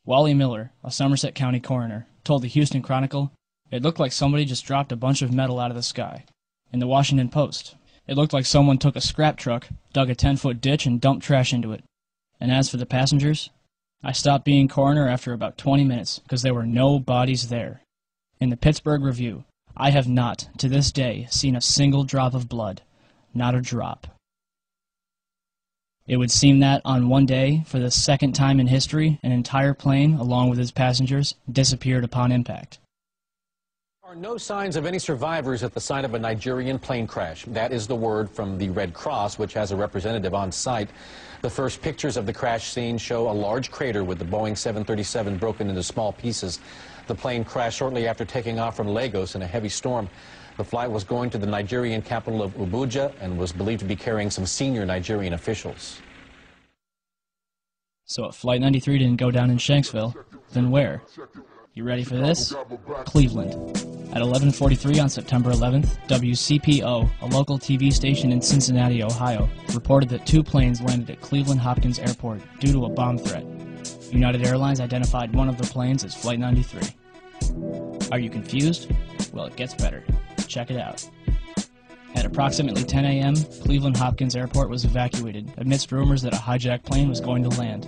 Wally Miller, a Somerset County coroner, told the Houston Chronicle, "It looked like somebody just dropped a bunch of metal out of the sky." In the Washington Post, "It looked like someone took a scrap truck, dug a 10-foot ditch, and dumped trash into it." And as for the passengers, "I stopped being coroner after about 20 minutes because there were no bodies there." In the Pittsburgh Review, "I have not, to this day, seen a single drop of blood. Not a drop." It would seem that, on one day, for the second time in history, an entire plane, along with its passengers, disappeared upon impact. There are no signs of any survivors at the site of a Nigerian plane crash. That is the word from the Red Cross, which has a representative on site. The first pictures of the crash scene show a large crater with the Boeing 737 broken into small pieces. The plane crashed shortly after taking off from Lagos in a heavy storm. The flight was going to the Nigerian capital of Abuja and was believed to be carrying some senior Nigerian officials. So if Flight 93 didn't go down in Shanksville, then where? You ready for this? Cleveland. At 11:43 on September 11th, WCPO, a local TV station in Cincinnati, Ohio, reported that 2 planes landed at Cleveland Hopkins Airport due to a bomb threat. United Airlines identified one of the planes as Flight 93. Are you confused? Well, it gets better. Check it out. At approximately 10 a.m., Cleveland Hopkins Airport was evacuated amidst rumors that a hijacked plane was going to land.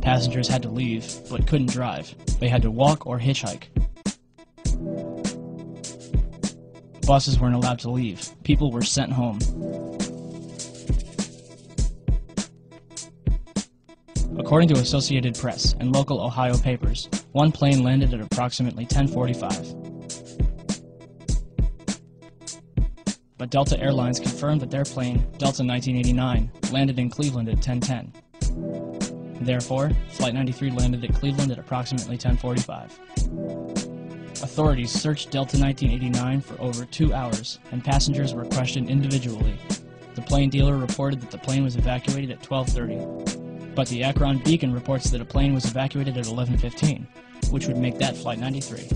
Passengers had to leave, but couldn't drive. They had to walk or hitchhike. Buses weren't allowed to leave. People were sent home. According to Associated Press and local Ohio papers, one plane landed at approximately 10:45. But Delta Airlines confirmed that their plane, Delta 1989, landed in Cleveland at 10:10. Therefore, Flight 93 landed at Cleveland at approximately 10:45. Authorities searched Delta 1989 for over 2 hours, and passengers were questioned individually. The plane dealer reported that the plane was evacuated at 12:30. But the Akron Beacon reports that a plane was evacuated at 11:15, which would make that Flight 93.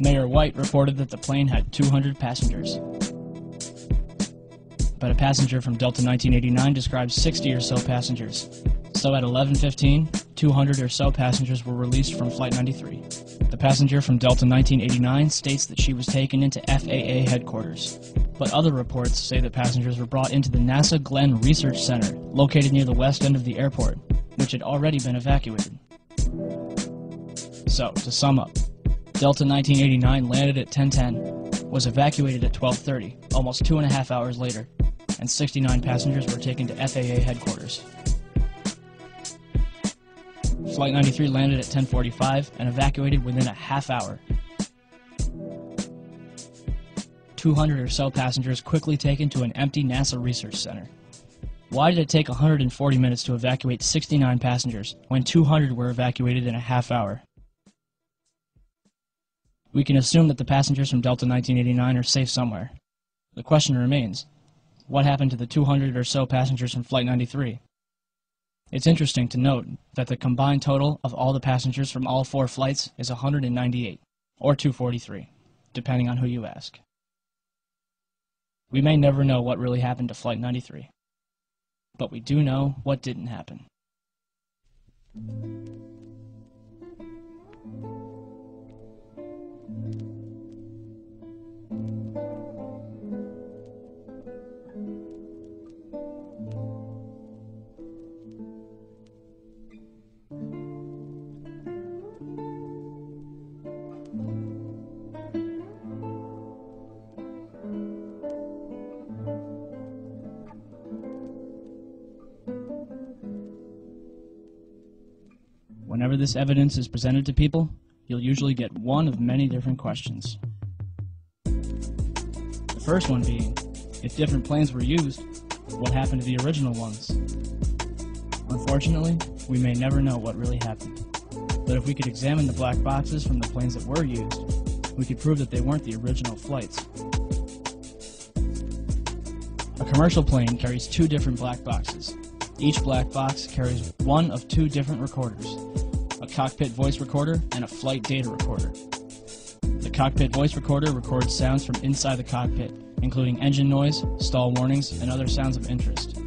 Mayor White reported that the plane had 200 passengers. But a passenger from Delta 1989 describes 60 or so passengers. So at 11:15, 200 or so passengers were released from Flight 93. The passenger from Delta 1989 states that she was taken into FAA headquarters. But other reports say that passengers were brought into the NASA Glenn Research Center, located near the west end of the airport, which had already been evacuated. So, to sum up, Delta 1989 landed at 10:10, was evacuated at 12:30, almost 2.5 hours later, and 69 passengers were taken to FAA headquarters. Flight 93 landed at 10:45 and evacuated within a half hour. 200 or so passengers quickly taken to an empty NASA research center. Why did it take 140 minutes to evacuate 69 passengers when 200 were evacuated in a half hour? We can assume that the passengers from Delta 1989 are safe somewhere. The question remains, what happened to the 200 or so passengers from Flight 93? It's interesting to note that the combined total of all the passengers from all 4 flights is 198, or 243, depending on who you ask. We may never know what really happened to Flight 93, but we do know what didn't happen. Whenever this evidence is presented to people, you'll usually get one of many different questions. The first one being, if different planes were used, what happened to the original ones? Unfortunately, we may never know what really happened. But if we could examine the black boxes from the planes that were used, we could prove that they weren't the original flights. A commercial plane carries 2 different black boxes. Each black box carries one of 2 different recorders, a cockpit voice recorder and a flight data recorder. The cockpit voice recorder records sounds from inside the cockpit, including engine noise, stall warnings, and other sounds of interest.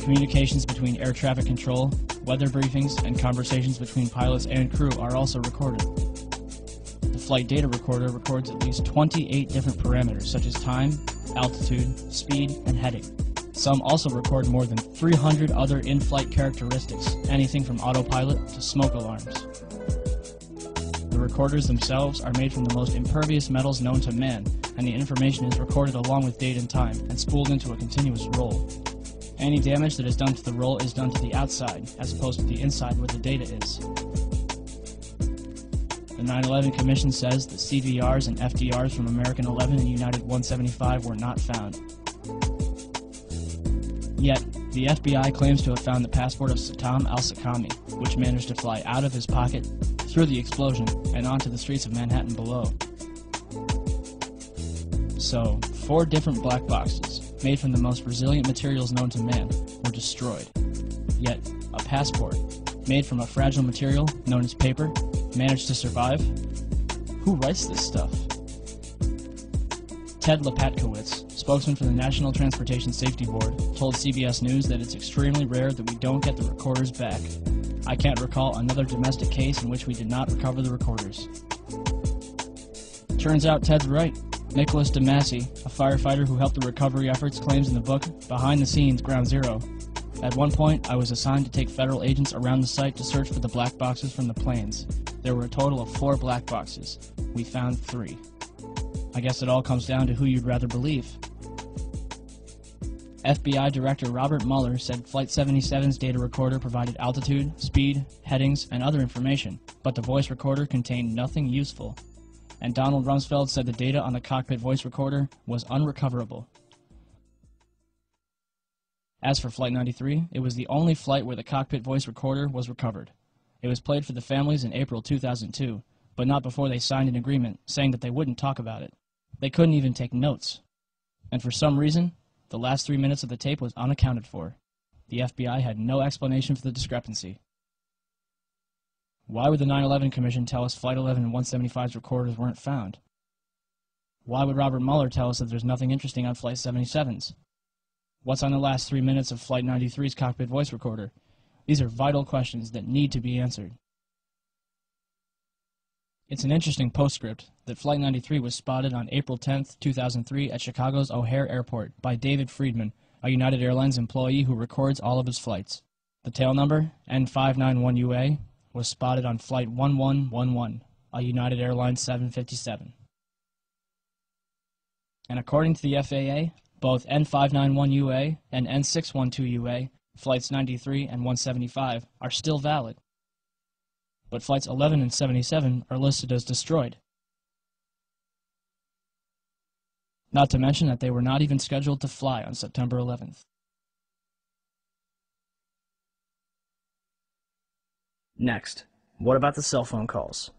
Communications between air traffic control, weather briefings, and conversations between pilots and crew are also recorded. The flight data recorder records at least 28 different parameters such as time, altitude, speed, and heading. Some also record more than 300 other in-flight characteristics, anything from autopilot to smoke alarms. The recorders themselves are made from the most impervious metals known to man, and the information is recorded along with date and time and spooled into a continuous roll. Any damage that is done to the roll is done to the outside, as opposed to the inside where the data is. The 9/11 Commission says that CVRs and FDRs from American 11 and United 175 were not found. Yet, the FBI claims to have found the passport of Satam al-Sakami, which managed to fly out of his pocket, through the explosion, and onto the streets of Manhattan below. So, 4 different black boxes, made from the most resilient materials known to man, were destroyed. Yet, a passport, made from a fragile material known as paper, managed to survive? Who writes this stuff? Ted Lepatkowitz, spokesman for the National Transportation Safety Board, told CBS News that it's extremely rare that we don't get the recorders back. I can't recall another domestic case in which we did not recover the recorders. Turns out Ted's right. Nicholas DeMasi, a firefighter who helped the recovery efforts, claims in the book Behind the Scenes, Ground Zero, "At one point, I was assigned to take federal agents around the site to search for the black boxes from the planes. There were a total of 4 black boxes. We found 3. I guess it all comes down to who you'd rather believe." FBI Director Robert Mueller said Flight 77's data recorder provided altitude, speed, headings, and other information, but the voice recorder contained nothing useful. And Donald Rumsfeld said the data on the cockpit voice recorder was unrecoverable. As for Flight 93, it was the only flight where the cockpit voice recorder was recovered. It was played for the families in April 2002, but not before they signed an agreement saying that they wouldn't talk about it. They couldn't even take notes. And for some reason, the last 3 minutes of the tape was unaccounted for. The FBI had no explanation for the discrepancy. Why would the 9/11 Commission tell us Flight 11 and 175's recorders weren't found? Why would Robert Mueller tell us that there's nothing interesting on Flight 77's? What's on the last 3 minutes of Flight 93's cockpit voice recorder? These are vital questions that need to be answered. It's an interesting postscript that Flight 93 was spotted on April 10, 2003 at Chicago's O'Hare Airport by David Friedman, a United Airlines employee who records all of his flights. The tail number, N591UA, was spotted on Flight 1111, a United Airlines 757. And according to the FAA, both N591UA and N612UA, Flights 93 and 175, are still valid. But Flights 11 and 77 are listed as destroyed. Not to mention that they were not even scheduled to fly on September 11th. Next, what about the cell phone calls?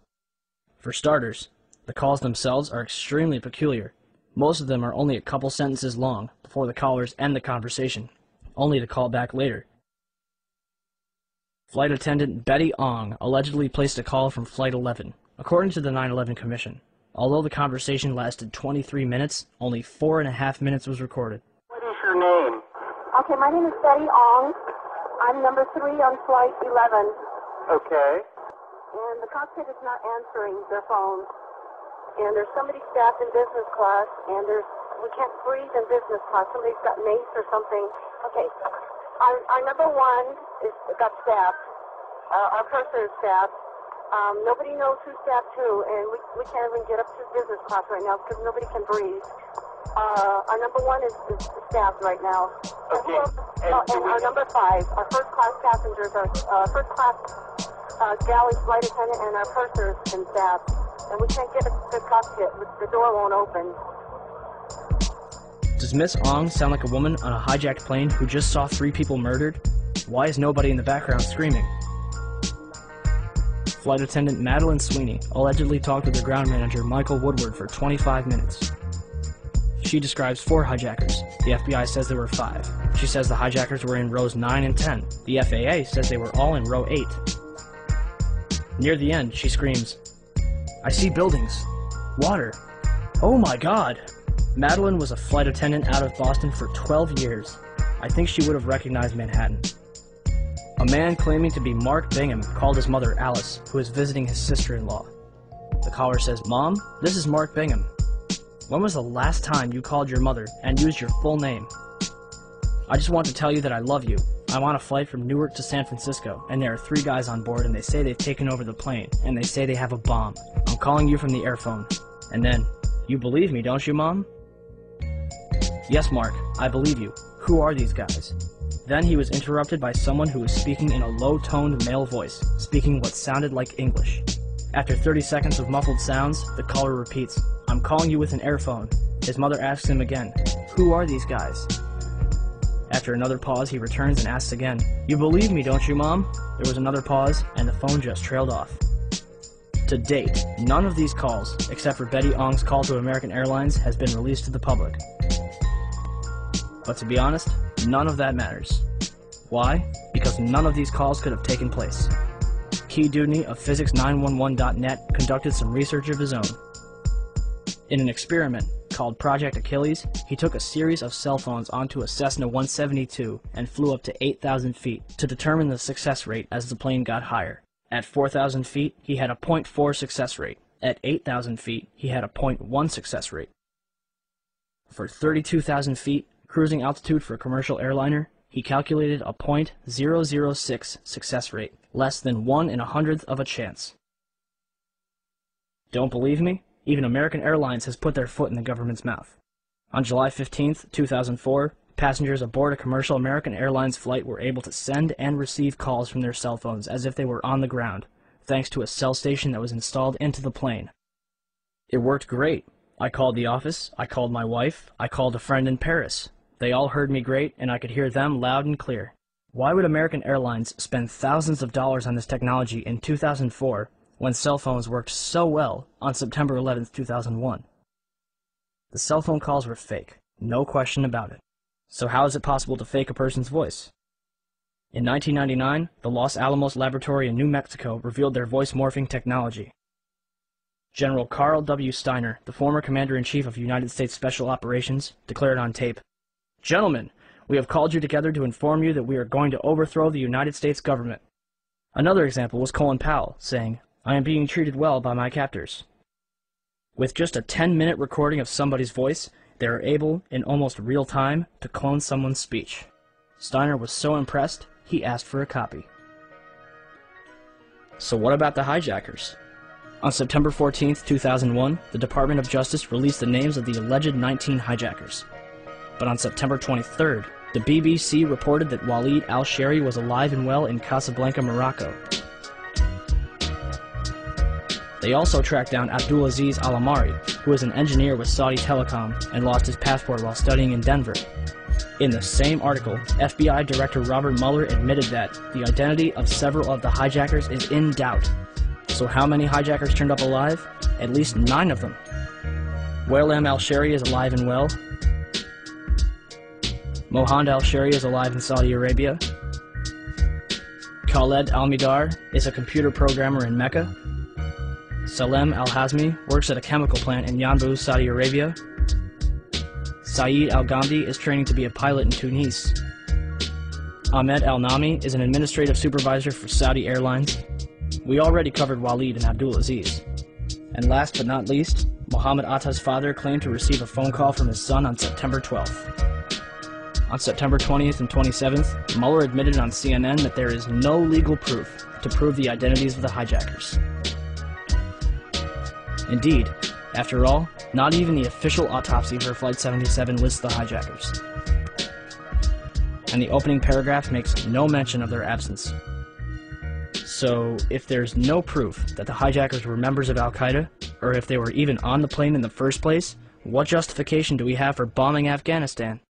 For starters, the calls themselves are extremely peculiar. Most of them are only a couple sentences long before the callers end the conversation, only to call back later. Flight attendant Betty Ong allegedly placed a call from Flight 11, according to the 9/11 Commission. Although the conversation lasted 23 minutes, only 4.5 minutes was recorded. What is your name? Okay, my name is Betty Ong. I'm number 3 on Flight 11. Okay. And the cockpit is not answering their phones. And there's somebody staffed in business class, and we can't breathe in business class. Somebody's got mace or something. Okay. Our number 1 got stabbed. Our purser is stabbed. Nobody knows who's stabbed who, and we can't even get up to business class right now because nobody can breathe. Our number 1 is stabbed right now. Okay. And our number 5, our first class passengers, our first class galley flight attendant and our purser has been stabbed. And we can't get the cockpit. The door won't open. Does Miss Ong sound like a woman on a hijacked plane who just saw 3 people murdered? Why is nobody in the background screaming? Flight attendant Madeline Sweeney allegedly talked with the ground manager Michael Woodward for 25 minutes. She describes 4 hijackers. The FBI says there were 5. She says the hijackers were in rows 9 and 10. The FAA says they were all in row 8. Near the end, she screams, "I see buildings. Water. Oh my God!" Madeline was a flight attendant out of Boston for 12 years. I think she would have recognized Manhattan. A man claiming to be Mark Bingham called his mother Alice, who is visiting his sister-in-law. The caller says, "Mom, this is Mark Bingham. When was the last time you called your mother and used your full name? I just want to tell you that I love you. I'm on a flight from Newark to San Francisco, and there are 3 guys on board, and they say they've taken over the plane, and they say they have a bomb. I'm calling you from the airphone." And then, "You believe me, don't you, Mom?" "Yes, Mark, I believe you. Who are these guys?" Then he was interrupted by someone who was speaking in a low-toned male voice, speaking what sounded like English. After 30 seconds of muffled sounds, the caller repeats, "I'm calling you with an airphone." His mother asks him again, "Who are these guys?" After another pause, he returns and asks again, "You believe me, don't you, Mom?" There was another pause, and the phone just trailed off. To date, none of these calls, except for Betty Ong's call to American Airlines, has been released to the public. But to be honest, none of that matters. Why? Because none of these calls could have taken place. Key Dewdney of Physics911.net conducted some research of his own. In an experiment called Project Achilles, he took a series of cell phones onto a Cessna 172 and flew up to 8,000 feet to determine the success rate as the plane got higher. At 4,000 feet, he had a 0.4 success rate. At 8,000 feet, he had a 0.1 success rate. For 32,000 feet, cruising altitude for a commercial airliner, he calculated a 0.006 success rate, less than 1 in 100th of a chance. Don't believe me? Even American Airlines has put their foot in the government's mouth. On July 15, 2004, passengers aboard a commercial American Airlines flight were able to send and receive calls from their cell phones as if they were on the ground, thanks to a cell station that was installed into the plane. It worked great. I called the office, I called my wife, I called a friend in Paris. They all heard me great, and I could hear them loud and clear. Why would American Airlines spend thousands of dollars on this technology in 2004 when cell phones worked so well on September 11, 2001? The cell phone calls were fake, no question about it. So how is it possible to fake a person's voice? In 1999, the Los Alamos Laboratory in New Mexico revealed their voice morphing technology. General Carl W. Steiner, the former Commander-in-Chief of United States Special Operations, declared on tape, "Gentlemen, we have called you together to inform you that we are going to overthrow the United States government." Another example was Colin Powell, saying, "I am being treated well by my captors." With just a 10-minute recording of somebody's voice, they are able, in almost real time, to clone someone's speech. Steiner was so impressed, he asked for a copy. So what about the hijackers? On September 14, 2001, the Department of Justice released the names of the alleged 19 hijackers. But on September 23rd, the BBC reported that Walid al-Shehri was alive and well in Casablanca, Morocco. They also tracked down Abdulaziz Al-Amari, who was an engineer with Saudi Telecom and lost his passport while studying in Denver. In the same article, FBI Director Robert Mueller admitted that the identity of several of the hijackers is in doubt. So how many hijackers turned up alive? At least 9 of them. Wael al-Shehri is alive and well. Mohand al-Shehri is alive in Saudi Arabia. Khaled al-Midar is a computer programmer in Mecca. Salem al-Hazmi works at a chemical plant in Yanbu, Saudi Arabia. Saeed al-Ghamdi is training to be a pilot in Tunis. Ahmed al-Nami is an administrative supervisor for Saudi Airlines. We already covered Walid and Abdulaziz. And last but not least, Mohammed Atta's father claimed to receive a phone call from his son on September 12th. On September 20th and 27th, Mueller admitted on CNN that there is no legal proof to prove the identities of the hijackers. Indeed, after all, not even the official autopsy for Flight 77 lists the hijackers. And the opening paragraph makes no mention of their absence. So, if there's no proof that the hijackers were members of Al-Qaeda, or if they were even on the plane in the first place, what justification do we have for bombing Afghanistan?